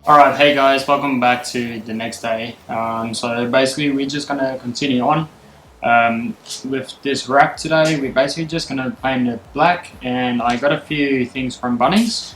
Alright, hey guys, welcome back to the next day. So basically we're just gonna continue on with this rack today. We're basically just gonna paint it black, and I got a few things from Bunnings.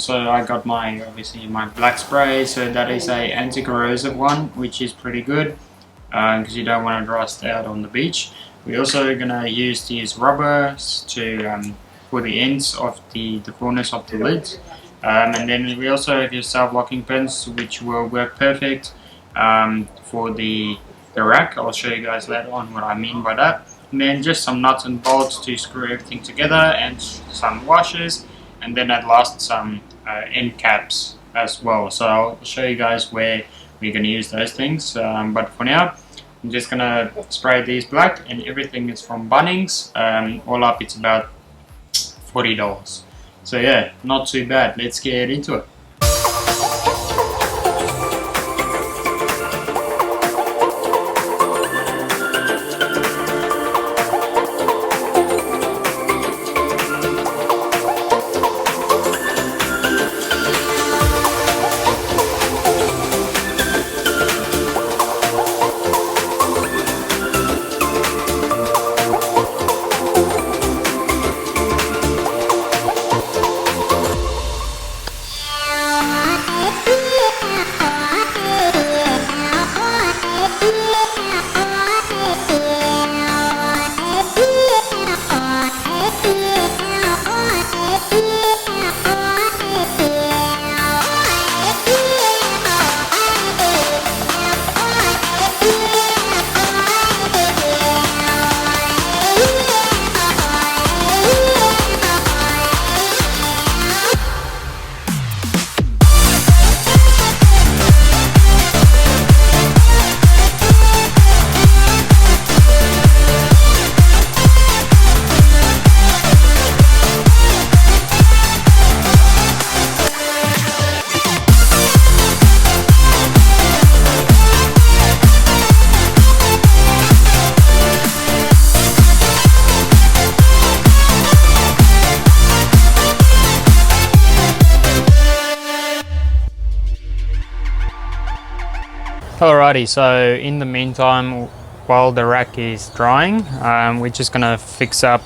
So I got obviously my black spray, so that is a anti-corrosive one, which is pretty good because you don't want to rust out on the beach. We're also gonna use these rubbers to for the ends of the corners of the lid. And then we also have your self-locking pins, which will work perfect for the rack. I'll show you guys later on what I mean by that. And then just some nuts and bolts to screw everything together, and some washers, and then at last some end caps as well. So I'll show you guys where we're going to use those things. But for now, I'm just going to spray these black, and everything is from Bunnings. All up it's about $40. So yeah, not too bad. Let's get into it. Alrighty, so in the meantime, while the rack is drying, we're just gonna fix up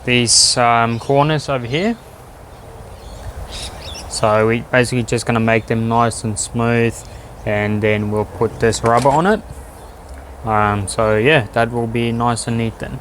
these corners over here. So we basically just gonna make them nice and smooth, and then we'll put this rubber on it. So yeah, that will be nice and neat then.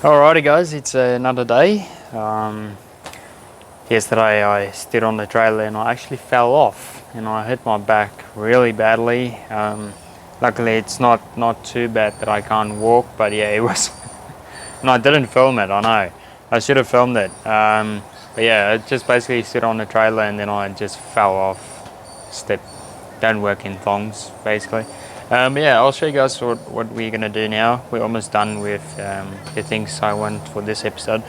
Alrighty guys, it's another day. Yesterday I stood on the trailer and I actually fell off and I hit my back really badly. Luckily it's not too bad that I can't walk, but yeah, it was and I didn't film it, I know. I should have filmed it. But yeah, I just basically stood on the trailer and then I just fell off. Don't work in thongs basically. But yeah, I'll show you guys what we're gonna do now. We're almost done with the things I want for this episode.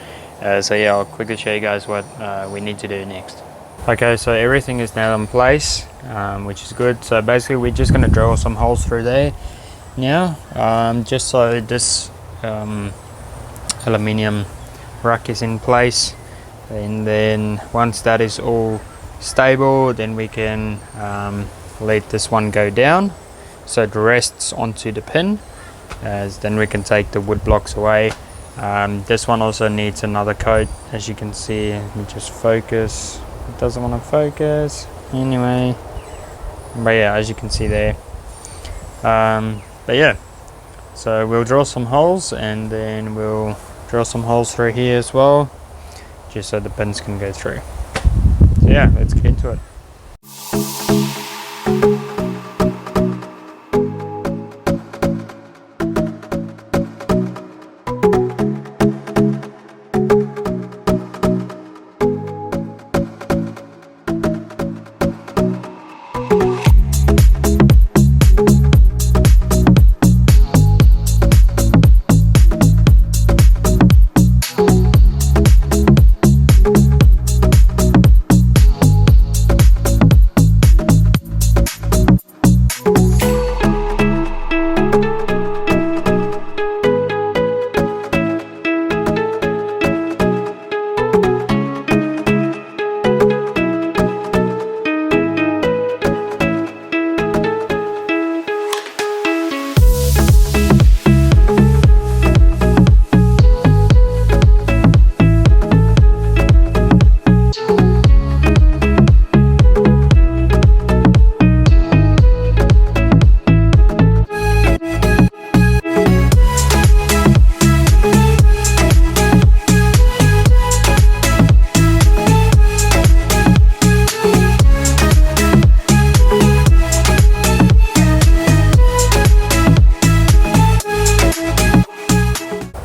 So yeah, I'll quickly show you guys what we need to do next. Okay, so everything is now in place, which is good. So basically we're just gonna drill some holes through there now, just so this aluminium rack is in place, and then once that is all stable, then we can let this one go down so it rests onto the pin, as then we can take the wood blocks away. This one also needs another coat, as you can see. Let me just focus. It doesn't want to focus anyway, but yeah, as you can see there. But yeah, so we'll drill some holes, and then we'll drill some holes through here as well, just so the pins can go through. So yeah, let's get into it.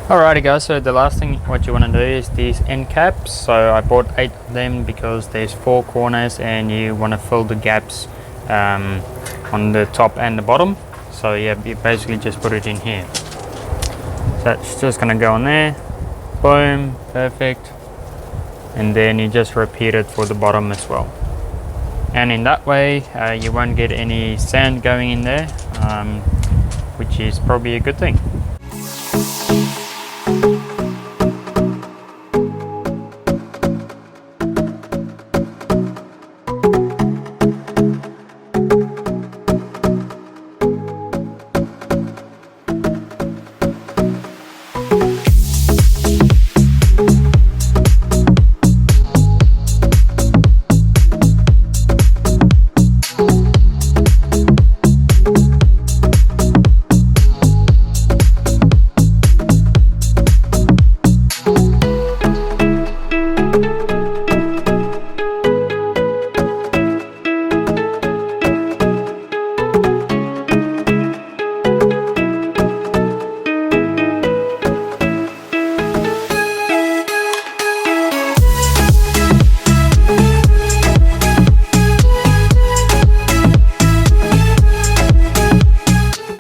Alrighty guys, so the last thing what you want to do is these end caps. So I bought 8 of them because there's 4 corners and you want to fill the gaps on the top and the bottom. So yeah, you basically just put it in here. So it's just going to go on there, boom, perfect, and then you just repeat it for the bottom as well. And in that way you won't get any sand going in there, which is probably a good thing.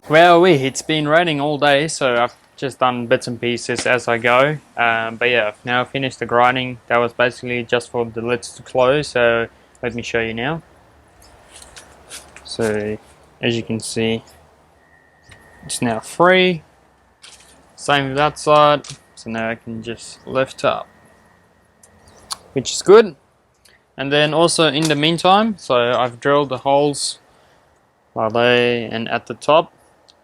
Well, it's been raining all day, so I've just done bits and pieces as I go. But yeah, I've now finished the grinding. That was basically just for the lids to close, so let me show you now. So as you can see, it's now free. Same with that side, so now I can just lift up, which is good. And then also in the meantime, so I've drilled the holes while they and at the top,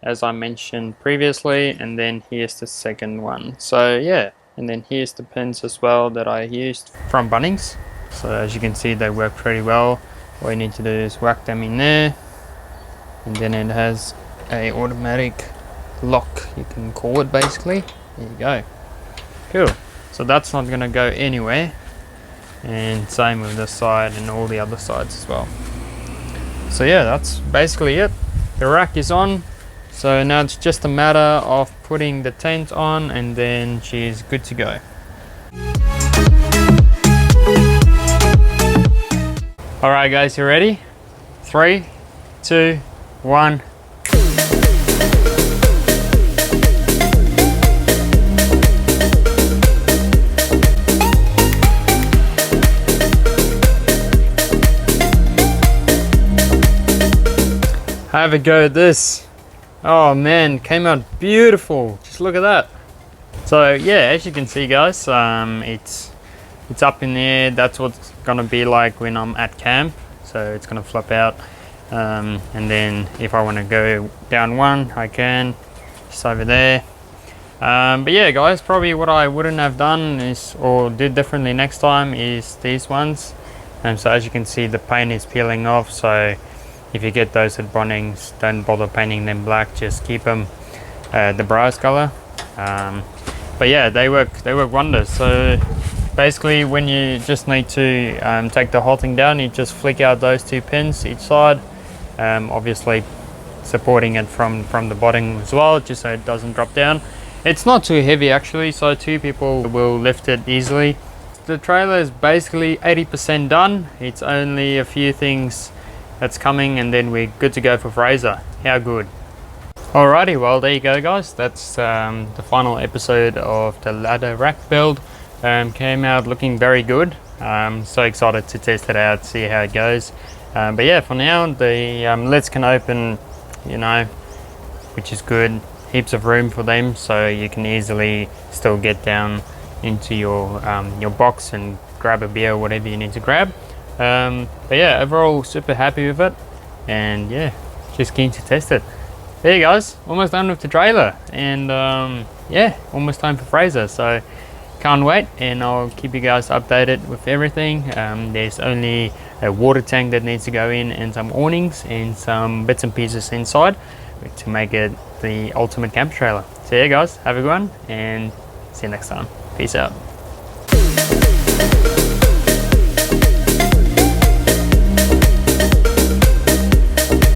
as I mentioned previously, and then here's the second one. So yeah, and then here's the pins as well that I used from Bunnings. So as you can see, they work pretty well. All you need to do is whack them in there, and then it has a automatic lock, you can call it basically. There you go. Cool. So that's not gonna go anywhere, and same with this side and all the other sides as well. So yeah, that's basically it. The rack is on. So now it's just a matter of putting the tent on, and then she's good to go. Alright guys, you ready? 3, 2, 1. Have a go at this. Oh man, came out beautiful. Just look at that. So So yeah, as you can see guys, it's up in there. That's what it's gonna be like when I'm at camp. So it's gonna flip out, and then if I want to go down one, I can, just over there. But yeah guys, probably what I wouldn't have done is, or did differently next time, is these ones. So as you can see, the paint is peeling off, so if you get those at Bunnings, don't bother painting them black, just keep them the brass color. But yeah, they work wonders. So basically when you just need to take the whole thing down, you just flick out those two pins each side, obviously supporting it from the bottom as well, just so it doesn't drop down. It's not too heavy actually, so 2 people will lift it easily. The trailer is basically 80% done. It's only a few things that's coming, and then we're good to go for Fraser. How good. Alrighty, well there you go guys, that's the final episode of the ladder rack build. Came out looking very good. So excited to test it out, see how it goes. But yeah, for now the lids can open, you know, which is good. Heaps of room for them, so you can easily still get down into your box and grab a beer or whatever you need to grab. But yeah, overall super happy with it, and yeah, just keen to test it. There you guys, almost done with the trailer, and yeah, almost time for Fraser, so can't wait, and I'll keep you guys updated with everything. There's only a water tank that needs to go in, and some awnings and some bits and pieces inside to make it the ultimate camper trailer. So yeah guys, have a good one, and see you next time. Peace out.